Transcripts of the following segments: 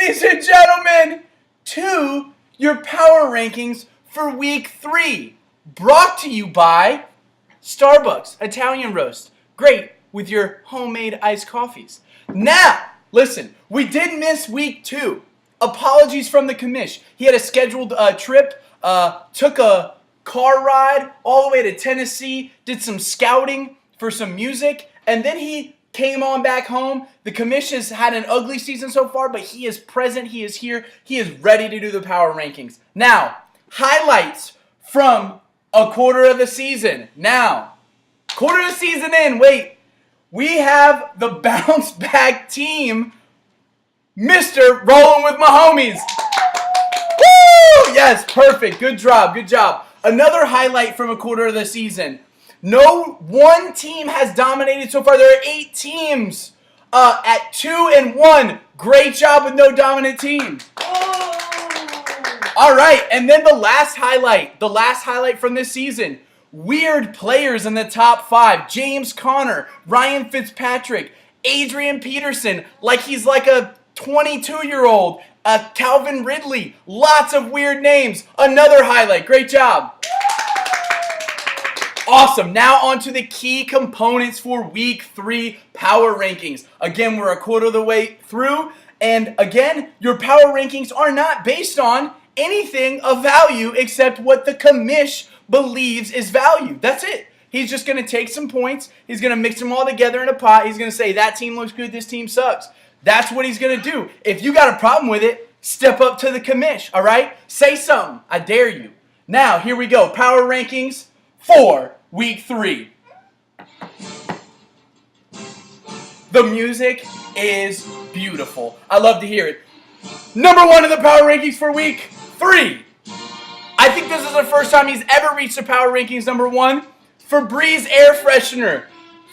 ladies and gentlemen, to your power rankings for week 3. Brought to you by Starbucks Italian Roast. Great with your homemade iced coffees. Now, listen, we did miss week 2. Apologies from the commish. He had a scheduled trip, took a car ride all the way to Tennessee, did some scouting for some music, and then he came on back home. The commish has had an ugly season so far, but he is present, he is here, he is ready to do the power rankings. Now, highlights from a quarter of the season. Now, quarter of the season in, wait, we have the bounce back team, Mr. Rolling with My Homies. Woo! Yes, perfect. Good job, good job. Another highlight from a quarter of the season. No one team has dominated so far. There are 8 teams at 2-1. Great job with no dominant team. All right, and then the last highlight from this season. Weird players in the top 5. James Conner, Ryan Fitzpatrick, Adrian Peterson, like he's like a 22-year-old, Calvin Ridley. Lots of weird names. Another highlight. Great job. Awesome. Now on to the key components for week 3 power rankings. Again, we're a quarter of the way through. And again, your power rankings are not based on anything of value except what the commish believes is value. That's it. He's just going to take some points. He's going to mix them all together in a pot. He's going to say, that team looks good, this team sucks. That's what he's going to do. If you got a problem with it, step up to the commish, all right? Say something. I dare you. Now, here we go. Power rankings for week 3. The music is beautiful. I love to hear it. Number 1 in the power rankings for week 3. I think this is the first time he's ever reached the power rankings number 1. Febreze Air Freshener.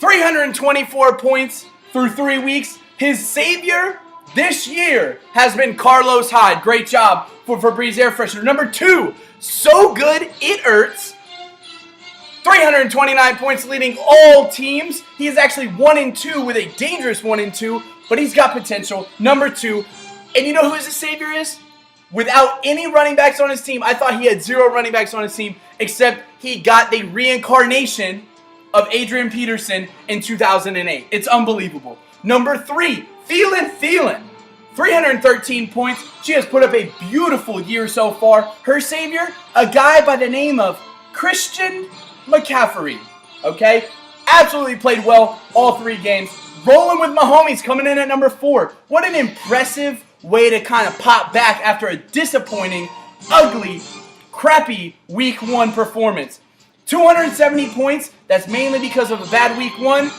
324 points through 3 weeks. His savior this year has been Carlos Hyde. Great job for Febreze Air Freshener. Number 2, So Good It Hurts. 329 points leading all teams. He is actually 1-2 with a dangerous 1-2, but he's got potential. Number 2, and you know who his savior is? Without any running backs on his team, I thought he had 0 running backs on his team, except he got the reincarnation of Adrian Peterson in 2008. It's unbelievable. Number 3, Thielen. 313 points. She has put up a beautiful year so far. Her savior, a guy by the name of Christian McCaffrey. Okay? Absolutely played well all 3 games. Rolling with My Homies coming in at number 4. What an impressive way to kind of pop back after a disappointing, ugly, crappy week 1 performance. 270 points. That's mainly because of a bad week 1.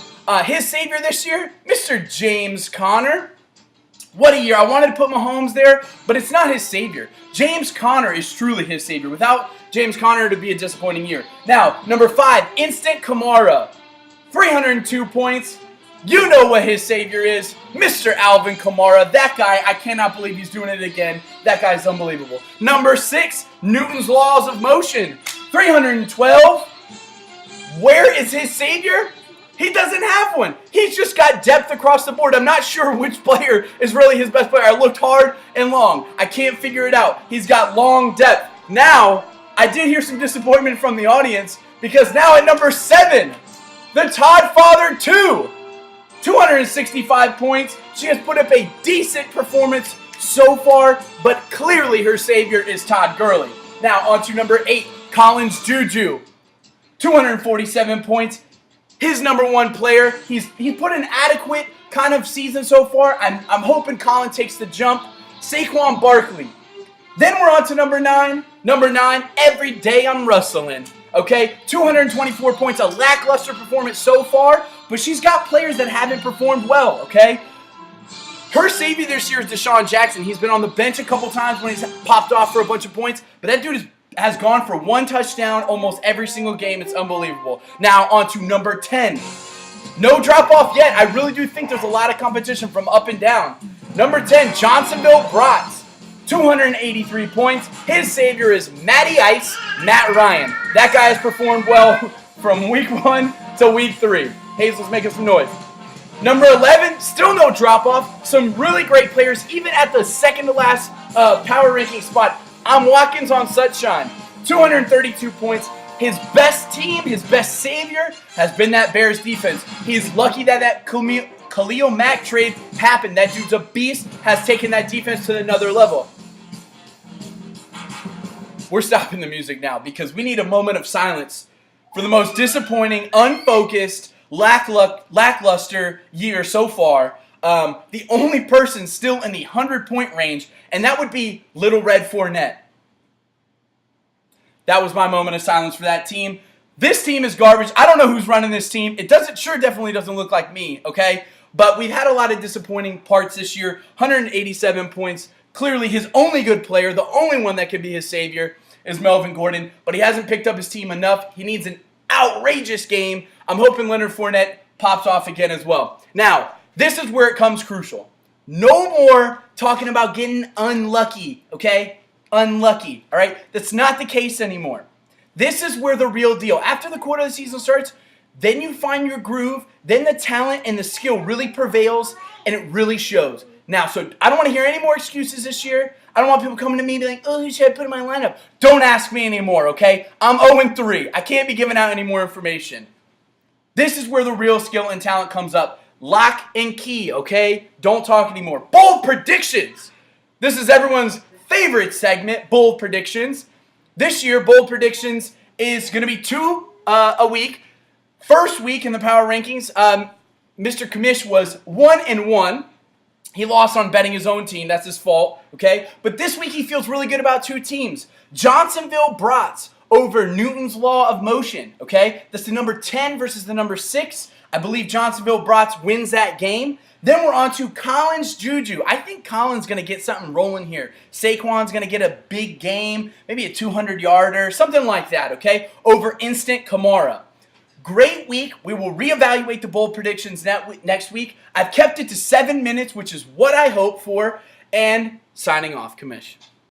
His savior this year, Mr. James Conner. What a year. I wanted to put Mahomes there, but it's not his savior. James Conner is truly his savior. Without James Conner, it would be a disappointing year. Now, number 5, Instant Kamara. 302 points. You know what his savior is, Mr. Alvin Kamara. That guy, I cannot believe he's doing it again. That guy's unbelievable. Number 6, Newton's Laws of Motion. 312. Where is his savior? He doesn't have one. He's just got depth across the board. I'm not sure which player is really his best player. I looked hard and long. I can't figure it out. He's got long depth. Now, I did hear some disappointment from the audience because now at number 7, the Todd Father 2. 265 points. She has put up a decent performance so far, but clearly her savior is Todd Gurley. Now on to number 8, Collins Juju. 247 points. His number 1 player. He's put an adequate kind of season so far. I'm hoping Colin takes the jump. Saquon Barkley. Then we're on to number 9. Number 9, every day I'm rustling. Okay, 224 points, a lackluster performance so far, but she's got players that haven't performed well, okay? Her savior this year is Deshaun Jackson. He's been on the bench a couple times when he's popped off for a bunch of points, but that dude has gone for 1 touchdown almost every single game. It's unbelievable. Now on to number 10. No drop off yet. I really do think there's a lot of competition from up and down. Number 10, Johnsonville Brats. 283 points. His savior is Matty Ice, Matt Ryan. That guy has performed well from week 1 to week 3. Hazel's making some noise. Number 11, still no drop-off. Some really great players, even at the second to last power ranking spot. I'm Watkins on Sunshine. 232 points. His best team, his best savior, has been that Bears defense. He's lucky that Khalil Mack trade happened. That dude's a beast, has taken that defense to another level. We're stopping the music now because we need a moment of silence for the most disappointing, unfocused, lackluster year so far. The only person still in the 100-point range, and that would be Little Red Fournette. That was my moment of silence for that team. This team is garbage. I don't know who's running this team. It definitely doesn't look like me, okay? But we've had a lot of disappointing parts this year. 187 points. Clearly his only good player, the only one that could be his savior, is Melvin Gordon. But he hasn't picked up his team enough. He needs an outrageous game. I'm hoping Leonard Fournette pops off again as well. Now, this is where it comes crucial. No more talking about getting unlucky, okay? Unlucky, all right? That's not the case anymore. This is where the real deal. After the quarter of the season starts, then you find your groove, then the talent and the skill really prevails, and it really shows. Now, so I don't want to hear any more excuses this year. I don't want people coming to me and be like, oh, who should I put in my lineup? Don't ask me anymore, okay? I'm 0-3. I can't be giving out any more information. This is where the real skill and talent comes up. Lock and key, okay? Don't talk anymore. Bold predictions. This is everyone's favorite segment, bold predictions. This year, bold predictions is going to be 2 a week. First week in the power rankings, Mr. Kamish was 1-1. He lost on betting his own team. That's his fault, okay? But this week he feels really good about 2 teams. Johnsonville Brats over Newton's Law of Motion, okay? That's the number 10 versus the number 6. I believe Johnsonville Brats wins that game. Then we're on to Collins Juju. I think Collins going to get something rolling here. Saquon's going to get a big game, maybe a 200-yarder, something like that, okay? Over Instant Kamara. Great week. We will reevaluate the bold predictions next week. I've kept it to 7 minutes, which is what I hope for. And signing off, Kamish.